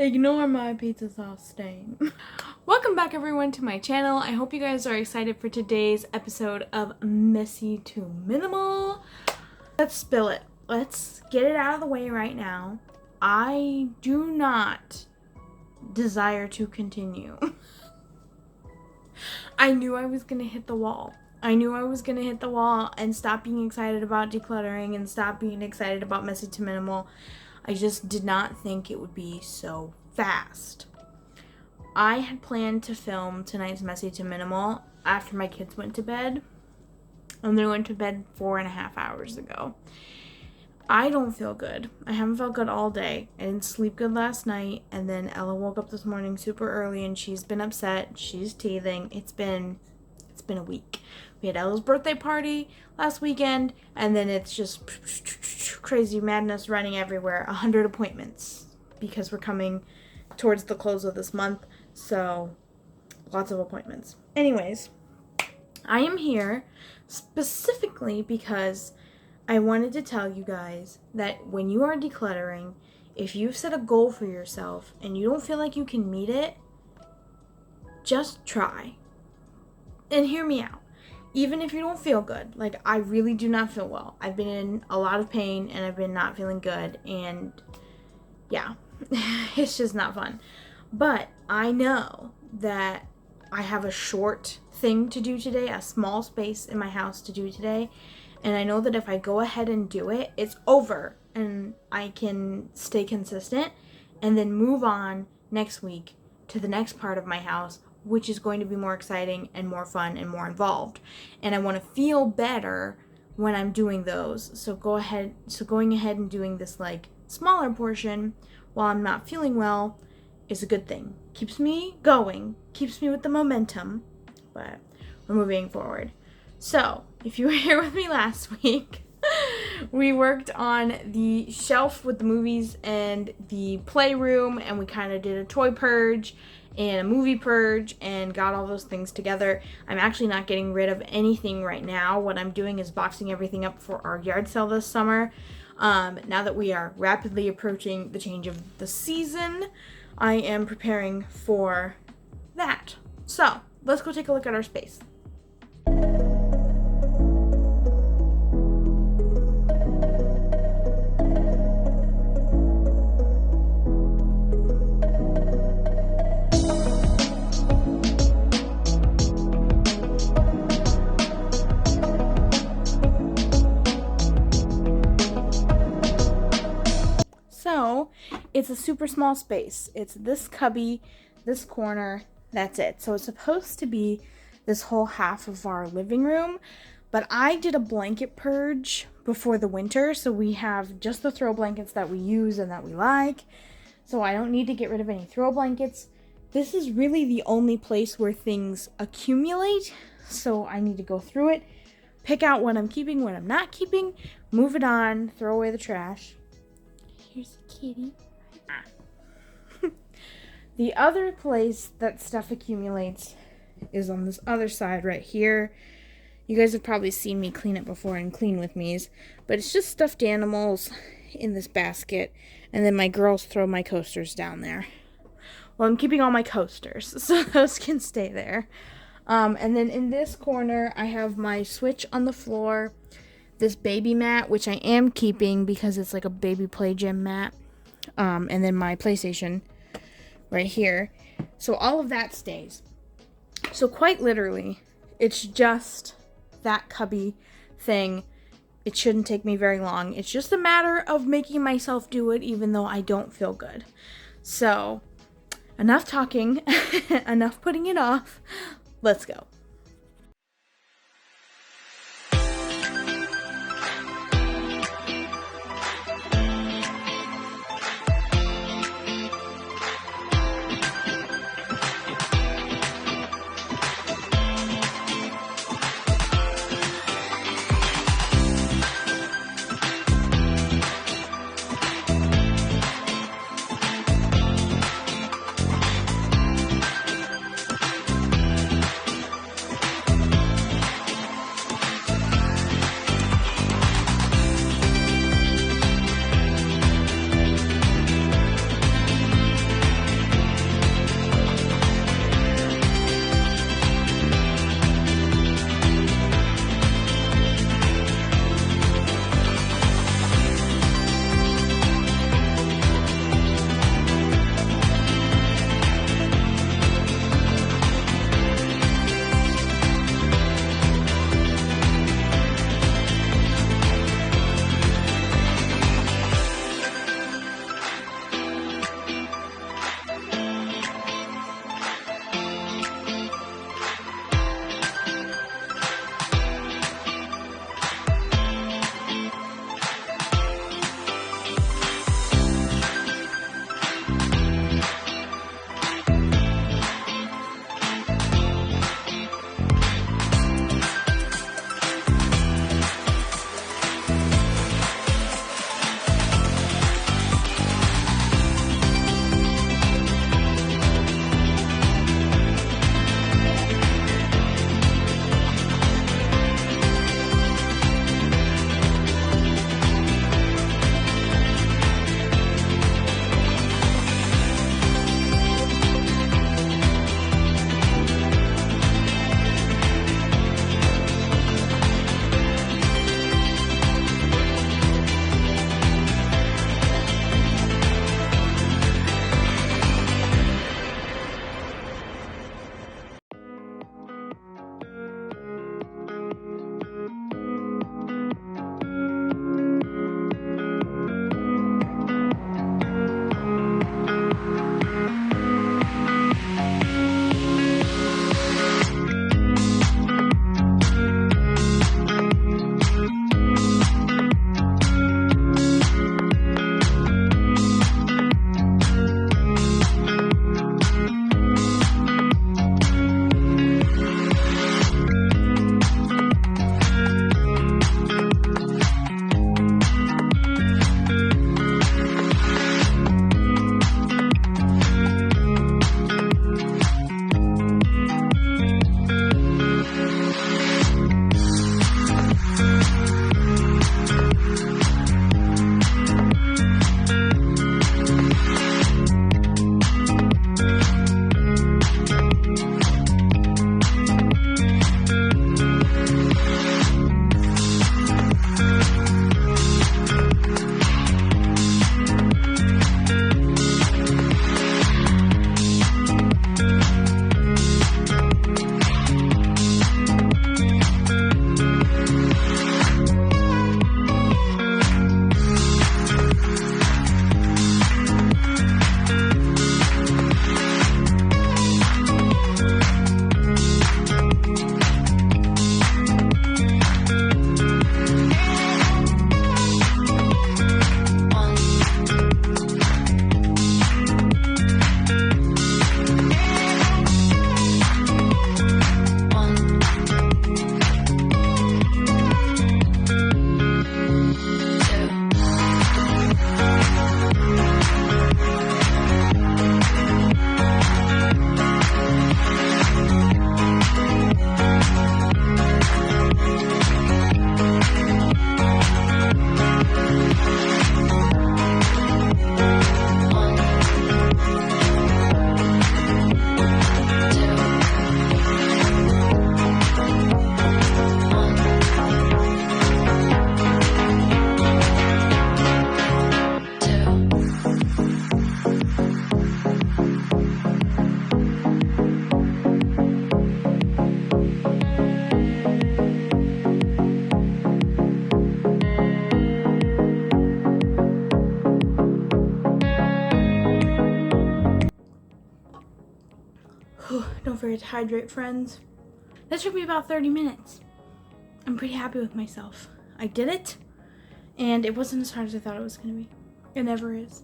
Ignore my pizza sauce stain. Welcome back everyone to my channel. I hope you guys are excited for today's episode of Messy to Minimal. Let's spill it. Let's get it out of the way right now. I do not desire to continue. I knew I was gonna hit the wall. I knew I was gonna hit the wall and stop being excited about decluttering and stop being excited about Messy to Minimal. I just did not think it would be so fast. I had planned to film tonight's Messy to Minimal after my kids went to bed. And they went to bed 4.5 hours ago. I don't feel good. I haven't felt good all day. I didn't sleep good last night. And then Ella woke up this morning super early and she's been upset. She's teething. It's been a week. We had Ella's birthday party last weekend, and then it's just crazy madness running everywhere. 100 appointments because we're coming towards the close of this month, so lots of appointments. Anyways, I am here specifically because I wanted to tell you guys that when you are decluttering, if you've set a goal for yourself and you don't feel like you can meet it, just try. And hear me out. Even if you don't feel good, like I really do not feel well. I've been in a lot of pain and I've been not feeling good, and yeah, it's just not fun. But I know that I have a short thing to do today, a small space in my house to do today, and I know that if I go ahead and do it, it's over and I can stay consistent and then move on next week to the next part of my house, which is going to be more exciting and more fun and more involved. And I want to feel better when I'm doing those. So going ahead and doing this like smaller portion while I'm not feeling well is a good thing. Keeps me going, keeps me with the momentum, but we're moving forward. So if you were here with me last week, we worked on the shelf with the movies and the playroom, and we kind of did a toy purge and a movie purge and got all those things together. I'm actually not getting rid of anything right now. What I'm doing is boxing everything up for our yard sale this summer. Now that we are rapidly approaching the change of the season, I am preparing for that. So let's go take a look at our space. So it's a super small space. It's this cubby, this corner, that's it. So it's supposed to be this whole half of our living room, but I did a blanket purge before the winter, so we have just the throw blankets that we use and that we like. So I don't need to get rid of any throw blankets. This is really the only place where things accumulate, so I need to go through it, pick out what I'm keeping, what I'm not keeping, move it on, throw away the trash. Here's a kitty. The other place that stuff accumulates is on this other side right here. You guys have probably seen me clean it before and clean with me's, but it's just stuffed animals in this basket, and then my girls throw my coasters down there. Well, I'm keeping all my coasters, so those can stay there. And then in this corner, I have my Switch on the floor, this baby mat, which I am keeping because it's like a baby play gym mat, and then my PlayStation right here. So all of that stays. So quite literally, it's just that cubby thing. It shouldn't take me very long. It's just a matter of making myself do it even though I don't feel good. So enough talking, enough putting it off. Let's go. Don't forget to hydrate, friends. That took me about 30 minutes. I'm pretty happy with myself. I did it, and it wasn't as hard as I thought it was going to be. It never is.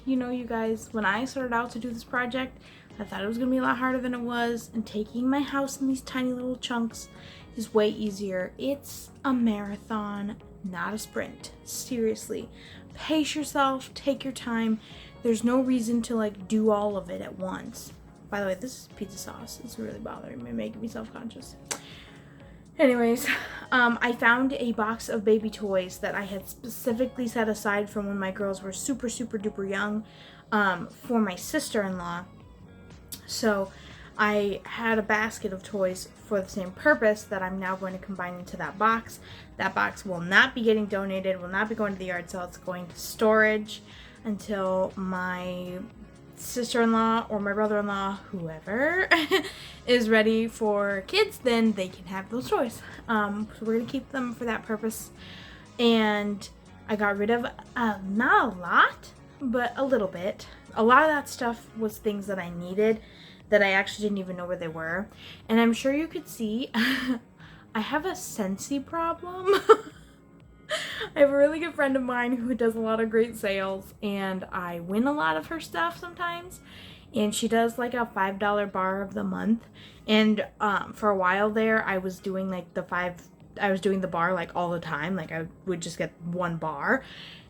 You guys, when I started out to do this project, I thought it was going to be a lot harder than it was, and taking my house in these tiny little chunks is way easier. It's a marathon, not a sprint. Seriously. Pace yourself, take your time. There's no reason to do all of it at once. By the way, this is pizza sauce. It's really bothering me, making me self-conscious. Anyways, I found a box of baby toys that I had specifically set aside from when my girls were super, super duper young, for my sister-in-law. So I had a basket of toys for the same purpose that I'm now going to combine into that box. That box will not be getting donated, will not be going to the yard sale. It's going to storage until my sister-in-law or my brother-in-law, whoever, is ready for kids. Then they can have those toys. So we're going to keep them for that purpose. And I got rid of, not a lot, but a little bit. A lot of that stuff was things that I needed that I actually didn't even know where they were. And I'm sure you could see, I have a Scentsy problem. I have a really good friend of mine who does a lot of great sales, and I win a lot of her stuff sometimes. And she does a $5 bar of the month. And for a while there, I was doing the bar all the time. I would just get one bar.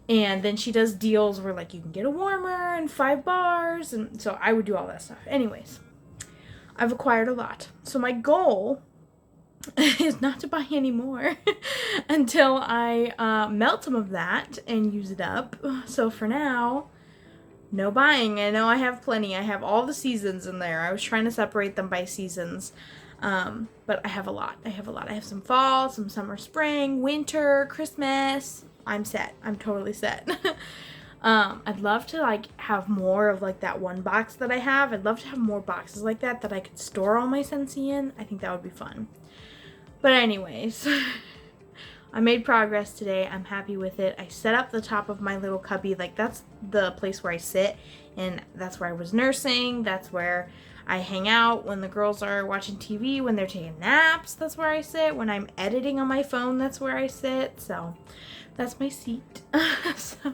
And then she does deals where you can get a warmer and 5 bars. And so I would do all that stuff. Anyways, I've acquired a lot. So my goal is not to buy any more until I melt some of that and use it up. So for now, no buying. I know I have plenty. I have all the seasons in there. I was trying to separate them by seasons. But I have a lot. I have some fall, some summer, spring, winter, Christmas. I'm set. I'm totally set. I'd love to have more of that one box that I have. I'd love to have more boxes like that I could store all my Scentsy in. I think that would be fun. But anyways, I made progress today. I'm happy with it. I set up the top of my little cubby. That's the place where I sit, and that's where I was nursing. That's where I hang out when the girls are watching TV, when they're taking naps. That's where I sit. When I'm editing on my phone, that's where I sit. So that's my seat. So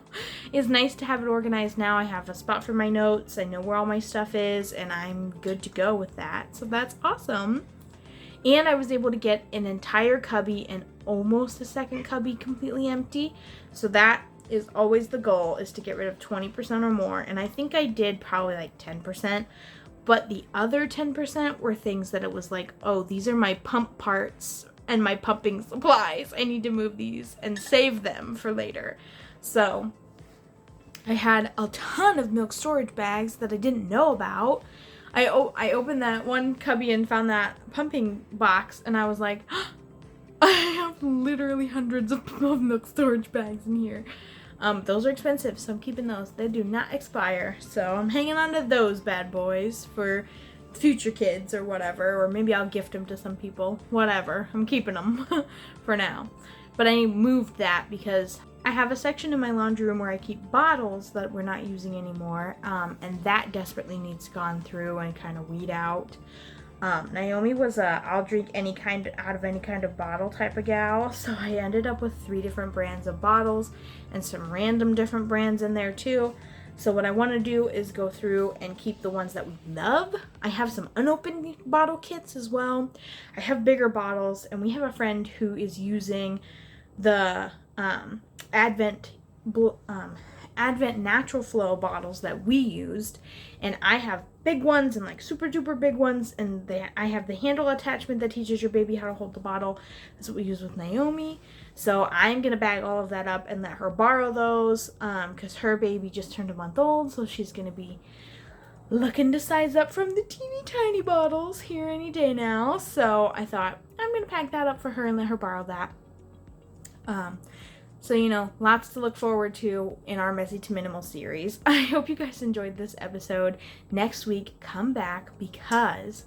it's nice to have it organized now. I have a spot for my notes. I know where all my stuff is, and I'm good to go with that. So that's awesome. And I was able to get an entire cubby and almost a second cubby completely empty. So that is always the goal, is to get rid of 20% or more. And I think I did probably 10%. But the other 10% were things that it was oh, these are my pump parts and my pumping supplies. I need to move these and save them for later. So I had a ton of milk storage bags that I didn't know about. I opened that one cubby and found that pumping box, and I was like, I have literally hundreds of milk storage bags in here. Those are expensive, so I'm keeping those. They do not expire, so I'm hanging on to those bad boys for future kids or whatever, or maybe I'll gift them to some people. Whatever, I'm keeping them for now. But I moved that because I have a section in my laundry room where I keep bottles that we're not using anymore, and that desperately needs gone through and kind of weed out. Naomi was I'll drink out of any kind of bottle type of gal, so I ended up with 3 different brands of bottles and some random different brands in there too. So what I want to do is go through and keep the ones that we love. I have some unopened bottle kits as well. I have bigger bottles, and we have a friend who is using the Advent Natural Flow bottles that we used, and I have big ones and super duper big ones, and I have the handle attachment that teaches your baby how to hold the bottle. That's what we use with Naomi. So I'm gonna bag all of that up and let her borrow those, because her baby just turned a month old, so she's gonna be looking to size up from the teeny tiny bottles here any day now. So I thought I'm gonna pack that up for her and let her borrow that. So, lots to look forward to in our Messy to Minimal series. I hope you guys enjoyed this episode. Next week, come back because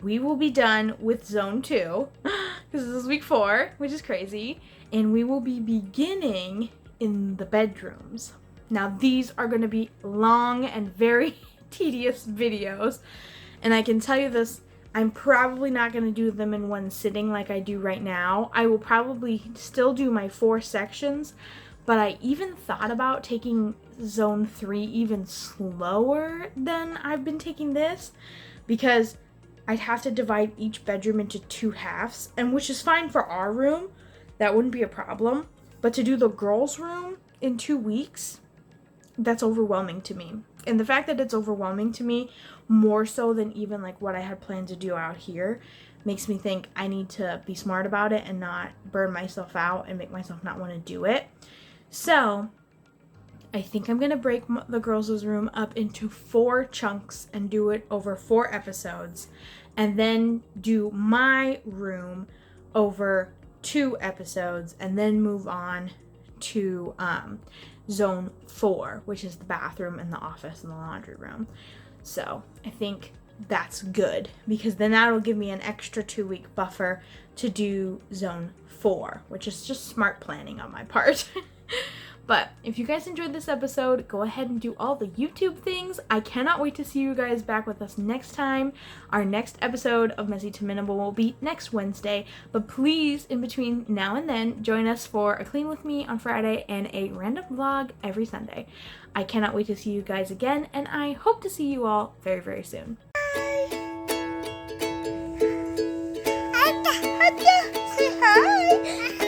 we will be done with Zone 2, because this is week 4, which is crazy, and we will be beginning in the bedrooms. Now, these are going to be long and very tedious videos. And I can tell you this, I'm probably not going to do them in one sitting like I do right now. I will probably still do my 4 sections, but I even thought about taking zone 3 even slower than I've been taking this, because I'd have to divide each bedroom into 2 halves, and which is fine for our room. That wouldn't be a problem. But to do the girls' room in 2 weeks, that's overwhelming to me. And the fact that it's overwhelming to me, more so than even like what I had planned to do out here, makes me think I need to be smart about it and not burn myself out and make myself not want to do it. So I think I'm going to break the girls' room up into 4 chunks and do it over 4 episodes, and then do my room over 2 episodes, and then move on to zone 4, which is the bathroom and the office and the laundry room. So I think that's good, because then that'll give me an extra 2-week buffer to do zone 4, which is just smart planning on my part. But if you guys enjoyed this episode, go ahead and do all the YouTube things. I cannot wait to see you guys back with us next time. Our next episode of Messy to Minimal will be next Wednesday. But please, in between now and then, join us for a clean with me on Friday and a random vlog every Sunday. I cannot wait to see you guys again, and I hope to see you all very, very soon. Say hi.